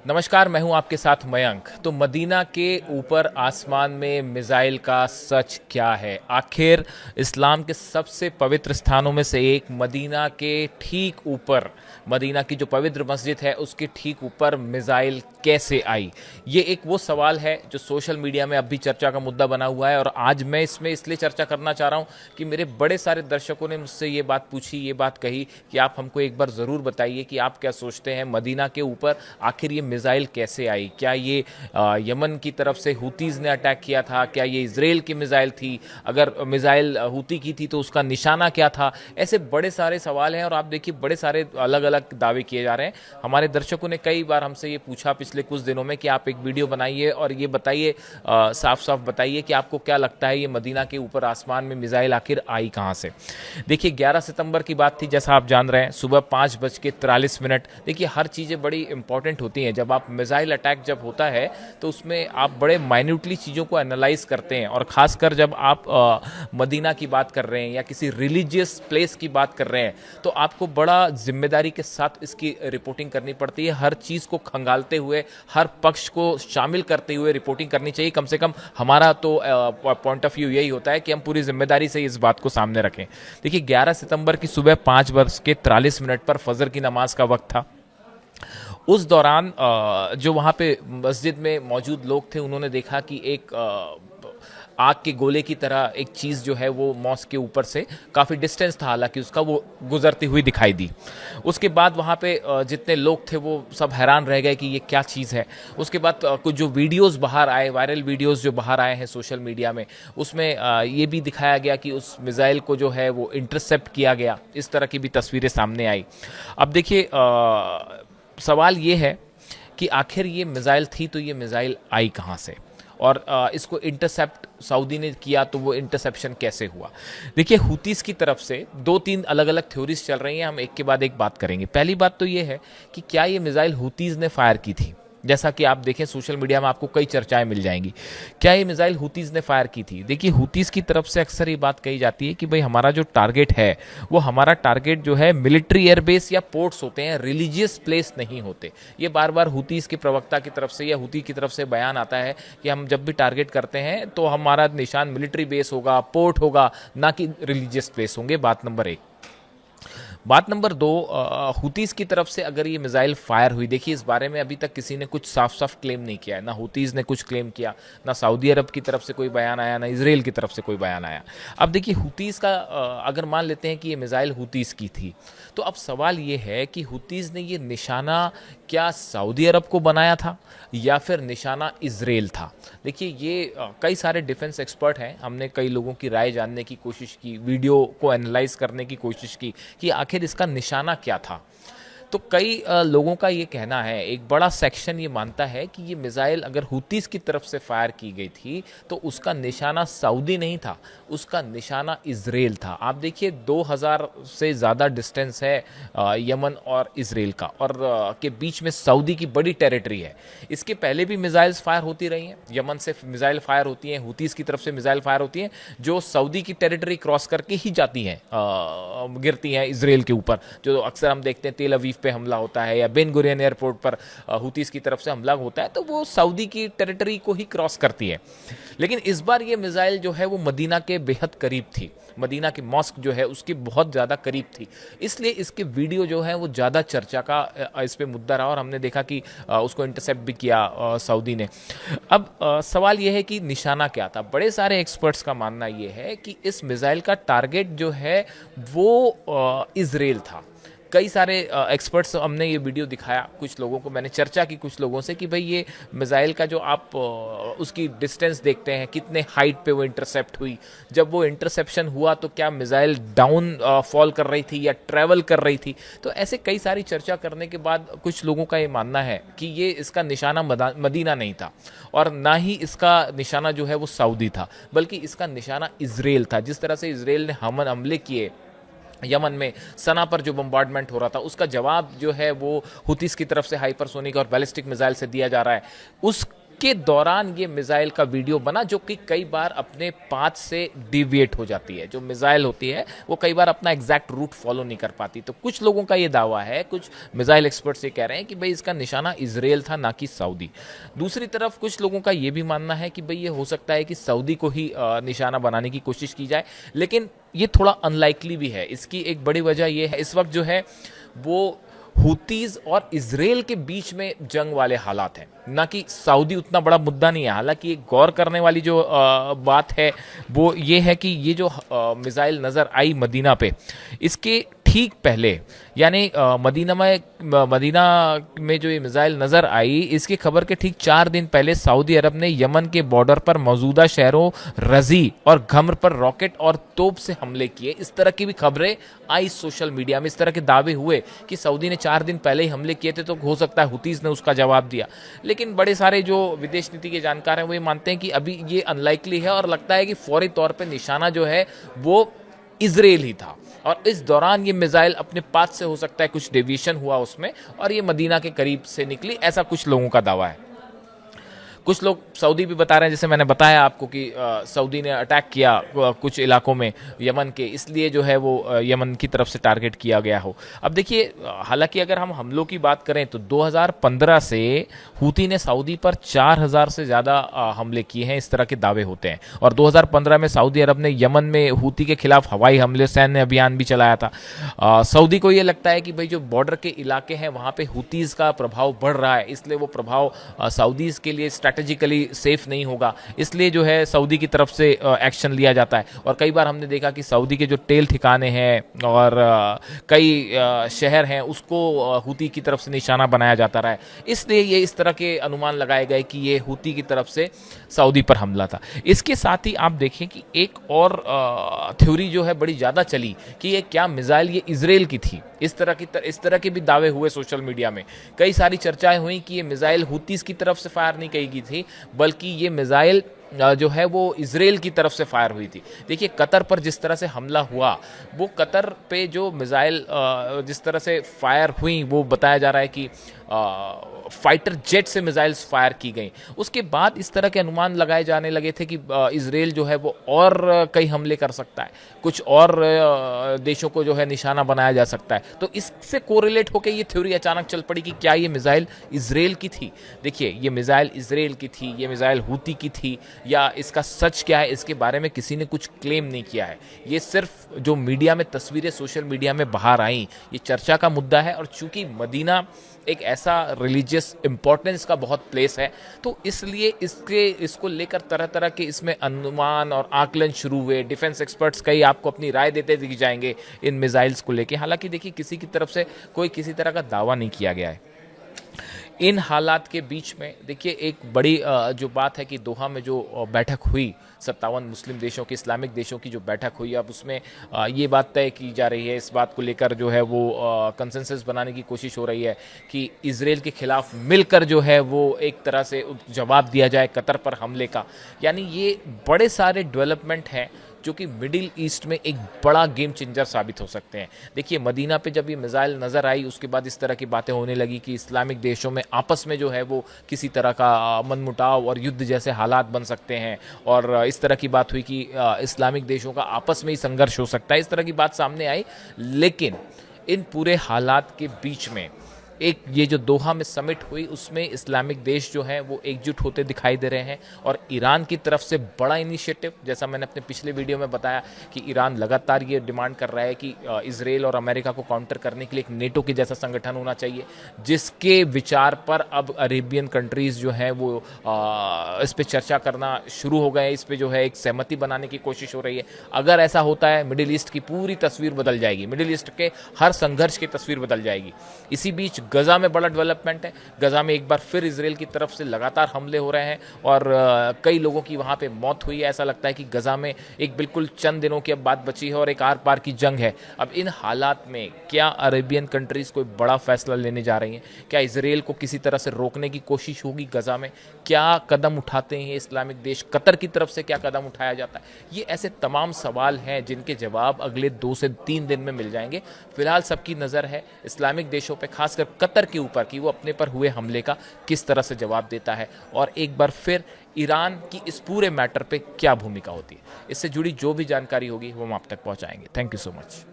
नमस्कार, मैं हूं आपके साथ मयंक। तो मदीना के ऊपर आसमान में मिसाइल का सच क्या है? आखिर इस्लाम के सबसे पवित्र स्थानों में से एक मदीना के ठीक ऊपर, मदीना की जो पवित्र मस्जिद है उसके ठीक ऊपर मिसाइल कैसे आई? ये एक वो सवाल है जो सोशल मीडिया में अब भी चर्चा का मुद्दा बना हुआ है, और आज मैं इसमें इसलिए चर्चा करना चाह रहा हूं कि मेरे बड़े सारे दर्शकों ने मुझसे ये बात पूछी, ये बात कही कि आप हमको एक बार ज़रूर बताइए कि आप क्या सोचते हैं, मदीना के ऊपर आखिर ये मिसाइल कैसे आई? क्या ये यमन की तरफ से हुतीज़ ने अटैक किया था? क्या ये इजराइल की मिसाइल थी? अगर मिसाइल हुती की थी तो उसका निशाना क्या था? ऐसे बड़े सारे सवाल हैं, और आप देखिए बड़े सारे अलग अलग दावे किए जा रहे हैं। हमारे दर्शकों ने कई बार हमसे ये पूछा पिछले कुछ दिनों में कि आप एक वीडियो बनाइए और ये बताइए, साफ साफ बताइए कि आपको क्या लगता है ये मदीना के ऊपर आसमान में मिसाइल आखिर आई कहाँ से? देखिए 11 सितंबर की बात थी, जैसा आप जान रहे हैं, सुबह 5:43। देखिए हर चीज़ें बड़ी इंपॉर्टेंट होती हैं। जब आप मिसाइल अटैक जब होता है तो उसमें आप बड़े माइन्यूटली चीज़ों को एनालाइज करते हैं, और ख़ासकर जब आप मदीना की बात कर रहे हैं या किसी रिलीजियस प्लेस की बात कर रहे हैं तो आपको बड़ा जिम्मेदारी के साथ इसकी रिपोर्टिंग करनी पड़ती है। हर चीज़ को खंगालते हुए, हर पक्ष को शामिल करते हुए रिपोर्टिंग करनी चाहिए। कम से कम हमारा तो पॉइंट ऑफ व्यू यही होता है कि हम पूरी जिम्मेदारी से इस बात को सामने रखें। देखिए 11 सितंबर की सुबह 5:43 पर फजर की नमाज का वक्त था। उस दौरान जो वहाँ पे मस्जिद में मौजूद लोग थे उन्होंने देखा कि एक आग के गोले की तरह एक चीज़ जो है वो मॉस्क के ऊपर से काफ़ी डिस्टेंस था, हालांकि उसका, वो गुजरती हुई दिखाई दी। उसके बाद वहाँ पे जितने लोग थे वो सब हैरान रह गए कि ये क्या चीज़ है। उसके बाद कुछ जो वीडियोस बाहर आए, वायरल वीडियोस जो बाहर आए हैं सोशल मीडिया में, उसमें ये भी दिखाया गया कि उस मिसाइल को जो है वो इंटरसेप्ट किया गया। इस तरह की भी तस्वीरें सामने आई। अब देखिए सवाल ये है कि आखिर ये मिसाइल थी तो ये मिसाइल आई कहाँ से, और इसको इंटरसेप्ट सऊदी ने किया तो वो इंटरसेप्शन कैसे हुआ? देखिए हुतीस की तरफ से दो तीन अलग अलग थ्योरीज चल रही हैं, हम एक के बाद एक बात करेंगे। पहली बात तो ये है कि क्या ये मिसाइल हुतीज ने फायर की थी? जैसा कि आप देखें सोशल मीडिया में आपको कई चर्चाएं मिल जाएंगी। क्या ये मिसाइल हुतीज ने फायर की थी? देखिए हुतीज की तरफ से अक्सर ये बात कही जाती है कि भाई हमारा जो टारगेट है वो, हमारा टारगेट जो है मिलिट्री एयरबेस या पोर्ट्स होते हैं, रिलीजियस प्लेस नहीं होते। ये बार बार हुतीज के प्रवक्ता की तरफ से या हुती की तरफ से बयान आता है कि हम जब भी टारगेट करते हैं तो हमारा निशान मिलिट्री बेस होगा, पोर्ट होगा, ना कि रिलीजियस प्लेस होंगे। बात नंबर एक। बात नंबर दो, हुतीज़ की तरफ से अगर ये मिसाइल फायर हुई, देखिए इस बारे में अभी तक किसी ने कुछ साफ साफ क्लेम नहीं किया है। ना हुतीज़ ने कुछ क्लेम किया, ना सऊदी अरब की तरफ से कोई बयान आया, ना इसराइल की तरफ से कोई बयान आया। अब देखिए हुतीज़ का अगर मान लेते हैं कि ये मिसाइल हुतीज़ की थी, तो अब सवाल ये है कि हुतीज़ ने ये निशाना क्या सऊदी अरब को बनाया था या फिर निशाना इसराइल था? देखिए ये कई सारे डिफेंस एक्सपर्ट हैं, हमने कई लोगों की राय जानने की कोशिश की, वीडियो को एनालाइज करने की कोशिश की कि आखिर इसका निशाना क्या था। तो कई लोगों का ये कहना है, एक बड़ा सेक्शन ये मानता है कि ये मिसाइल अगर हुतीस की तरफ से फायर की गई थी तो उसका निशाना सऊदी नहीं था, उसका निशाना इसराइल था। आप देखिए 2000 से ज़्यादा डिस्टेंस है यमन और इसराइल का, और के बीच में सऊदी की बड़ी टेरिटरी है। इसके पहले भी मिसाइल्स फायर होती रही हैं, यमन से मिसाइल फायर होती हैं, हुतीस की तरफ से मिसाइल फायर होती हैं जो सऊदी की टेरिटरी क्रॉस करके ही जाती हैं, गिरती हैं इसराइल के ऊपर। जो अक्सर हम देखते हैं तेल अवीव पे हमला होता है या बेन गुरियन एयरपोर्ट पर हुतीस की तरफ से हमला होता है तो वो सऊदी की टेरिटरी को ही क्रॉस करती है। लेकिन इस बार ये मिसाइल जो है वो मदीना के बेहद करीब थी, मदीना की मॉस्क जो है उसके बहुत ज़्यादा करीब थी, इसलिए इसके वीडियो जो है वो ज़्यादा चर्चा का इस पे मुद्दा रहा, और हमने देखा कि उसको इंटरसेप्ट भी किया सऊदी ने। अब सवाल ये है कि निशाना क्या था? बड़े सारे एक्सपर्ट्स का मानना ये है कि इस मिसाइल का टारगेट जो है वो इसराइल था। कई सारे एक्सपर्ट्स, हमने ये वीडियो दिखाया कुछ लोगों को, मैंने चर्चा की कुछ लोगों से कि भाई ये मिसाइल का जो आप उसकी डिस्टेंस देखते हैं, कितने हाइट पे वो इंटरसेप्ट हुई, जब वो इंटरसेप्शन हुआ तो क्या मिसाइल डाउन फॉल कर रही थी या ट्रैवल कर रही थी? तो ऐसे कई सारी चर्चा करने के बाद कुछ लोगों का ये मानना है कि ये इसका निशाना मदीना नहीं था, और ना ही इसका निशाना जो है वो सऊदी था, बल्कि इसका निशाना इसराइल था। जिस तरह से इसराइल ने हमले किए यमन में, सना पर जो बम्बार्डमेंट हो रहा था, उसका जवाब जो है वो हुतीस की तरफ से हाइपरसोनिक और बैलिस्टिक मिसाइल से दिया जा रहा है। उस के दौरान ये मिसाइल का वीडियो बना, जो कि कई बार अपने पाथ से डिविएट हो जाती है। जो मिसाइल होती है वो कई बार अपना एग्जैक्ट रूट फॉलो नहीं कर पाती। तो कुछ लोगों का ये दावा है, कुछ मिसाइल एक्सपर्ट्स ये कह रहे हैं कि भाई इसका निशाना इजराइल था, ना कि सऊदी। दूसरी तरफ कुछ लोगों का ये भी मानना है कि भाई ये हो सकता है कि सऊदी को ही निशाना बनाने की कोशिश की जाए, लेकिन ये थोड़ा अनलाइकली भी है। इसकी एक बड़ी वजह ये है, इस वक्त जो है वो हुतीज और इजराइल के बीच में जंग वाले हालात हैं, ना कि सऊदी उतना बड़ा मुद्दा नहीं है। हालांकि एक गौर करने वाली जो बात है वो ये है कि ये जो मिसाइल नज़र आई मदीना पे, इसके ठीक पहले यानी मदीना में जो ये मिसाइल नज़र आई, इसकी खबर के ठीक 4 दिन पहले सऊदी अरब ने यमन के बॉर्डर पर मौजूदा शहरों रजी और घम्र पर रॉकेट और तोप से हमले किए। इस तरह की भी खबरें आई सोशल मीडिया में, इस तरह के दावे हुए कि सऊदी ने 4 दिन पहले ही हमले किए थे, तो हो सकता है हुतीज ने उसका जवाब दिया। लेकिन बड़े सारे जो विदेश नीति के जानकार हैं वो ये मानते हैं कि अभी ये अनलाइकली है, और लगता है कि फौरी तौर पर निशाना जो है वो इजराइल ही था, और इस दौरान ये मिसाइल अपने पास से हो सकता है कुछ डेविएशन हुआ उसमें, और ये मदीना के करीब से निकली, ऐसा कुछ लोगों का दावा है। कुछ लोग सऊदी भी बता रहे हैं, जैसे मैंने बताया आपको कि सऊदी ने अटैक किया कुछ इलाकों में यमन के, इसलिए जो है वो यमन की तरफ से टारगेट किया गया हो। अब देखिए, हालांकि अगर हम हमलों की बात करें तो 2015 से हूती ने सऊदी पर 4000 से ज़्यादा हमले किए हैं, इस तरह के दावे होते हैं। और 2015 में सऊदी अरब ने यमन में हूती के खिलाफ हवाई हमले, सैन्य अभियान भी चलाया था। सऊदी को ये लगता है कि भाई जो बॉर्डर के इलाके हैं वहाँ पे हूतीज़ का प्रभाव बढ़ रहा है, इसलिए वो प्रभाव सऊदीज़ के लिए स्ट्रैटेजिकली सेफ नहीं होगा, इसलिए जो है सऊदी की तरफ से एक्शन लिया जाता है। और कई बार हमने देखा कि सऊदी के जो तेल ठिकाने हैं और कई शहर हैं उसको हूती की तरफ से निशाना बनाया जाता रहा है, इसलिए ये इस तरह के अनुमान लगाए गए कि ये हूती की तरफ से सऊदी पर हमला था। इसके साथ ही आप देखें कि एक और थ्योरी जो है बड़ी ज़्यादा चली कि ये क्या मिसाइल ये इजराइल की थी, इस तरह के भी दावे हुए सोशल मीडिया में। कई सारी चर्चाएं हुई कि ये मिसाइल हूतीस की तरफ से फायर नहीं की गई थी, बल्कि ये मिसाइल जो है वो इजराइल की तरफ से फायर हुई थी। देखिए, कतर पर जिस तरह से हमला हुआ, वो कतर पे जो मिसाइल जिस तरह से फायर हुई, वो बताया जा रहा है कि फाइटर जेट से मिसाइल्स फायर की गई। उसके बाद इस तरह के अनुमान लगाए जाने लगे थे कि इजराइल जो है वो और कई हमले कर सकता है, कुछ और देशों को जो है निशाना बनाया जा सकता है। तो इससे कोरिलेट होकर ये थ्योरी अचानक चल पड़ी कि क्या ये मिसाइल इजराइल की थी। देखिए, ये मिसाइल इजराइल की थी, ये मिसाइल हूती की थी, या इसका सच क्या है, इसके बारे में किसी ने कुछ क्लेम नहीं किया है। ये सिर्फ जो मीडिया में तस्वीरें सोशल मीडिया में बाहर आई, ये चर्चा का मुद्दा है। और चूंकि मदीना एक ऐसा रिलीजियस इंपॉर्टेंस का बहुत प्लेस है, तो इसलिए इसको लेकर तरह तरह के इसमें अनुमान और आकलन शुरू हुए। डिफेंस एक्सपर्ट्स कई आपको अपनी राय देते दिख जाएंगे इन मिसाइल्स को लेके। हालांकि देखिए, किसी की तरफ से कोई किसी तरह का दावा नहीं किया गया है। इन हालात के बीच में देखिए, एक बड़ी जो बात है कि दोहा में जो बैठक हुई 57 मुस्लिम देशों की, इस्लामिक देशों की जो बैठक हुई, अब उसमें ये बात तय की जा रही है, इस बात को लेकर जो है वो कंसेंसस बनाने की कोशिश हो रही है कि इजराइल के खिलाफ मिलकर जो है वो एक तरह से जवाब दिया जाए कतर पर हमले का। यानी ये बड़े सारे डेवलपमेंट हैं जो कि मिडिल ईस्ट में एक बड़ा गेम चेंजर साबित हो सकते हैं। देखिए, मदीना पे जब ये मिसाइल नज़र आई, उसके बाद इस तरह की बातें होने लगी कि इस्लामिक देशों में आपस में जो है वो किसी तरह का मनमुटाव और युद्ध जैसे हालात बन सकते हैं, और इस तरह की बात हुई कि इस्लामिक देशों का आपस में ही संघर्ष हो सकता है, इस तरह की बात सामने आई। लेकिन इन पूरे हालात के बीच में एक ये जो दोहा में समिट हुई, उसमें इस्लामिक देश जो हैं वो एकजुट होते दिखाई दे रहे हैं। और ईरान की तरफ से बड़ा इनिशिएटिव, जैसा मैंने अपने पिछले वीडियो में बताया कि ईरान लगातार ये डिमांड कर रहा है कि इजराइल और अमेरिका को काउंटर करने के लिए एक नेटो के जैसा संगठन होना चाहिए, जिसके विचार पर अब अरेबियन कंट्रीज़ जो हैं वो इस पर चर्चा करना शुरू हो गए, इस पर जो है एक सहमति बनाने की कोशिश हो रही है। अगर ऐसा होता है, मिडिल ईस्ट की पूरी तस्वीर बदल जाएगी, मिडिल ईस्ट के हर संघर्ष की तस्वीर बदल जाएगी। इसी बीच गजा में बड़ा डेवलपमेंट है। गजा में एक बार फिर इजराइल की तरफ से लगातार हमले हो रहे हैं, और कई लोगों की वहाँ पे मौत हुई है। ऐसा लगता है कि गजा में एक बिल्कुल चंद दिनों की अब बात बची है और एक आर पार की जंग है। अब इन हालात में क्या अरेबियन कंट्रीज़ कोई बड़ा फैसला लेने जा रही हैं? क्या इजराइल को किसी तरह से रोकने की कोशिश होगी गजा में? क्या कदम उठाते हैं इस्लामिक देश? कतर की तरफ से क्या कदम उठाया जाता है? ये ऐसे तमाम सवाल हैं जिनके जवाब अगले 2 से 3 दिन में मिल जाएंगे। फिलहाल सबकी नज़र है इस्लामिक देशों पर, खासकर कतर के ऊपर कि वो अपने पर हुए हमले का किस तरह से जवाब देता है, और एक बार फिर ईरान की इस पूरे मैटर पे क्या भूमिका होती है। इससे जुड़ी जो भी जानकारी होगी वो हम आप तक पहुंचाएंगे। Thank you so much.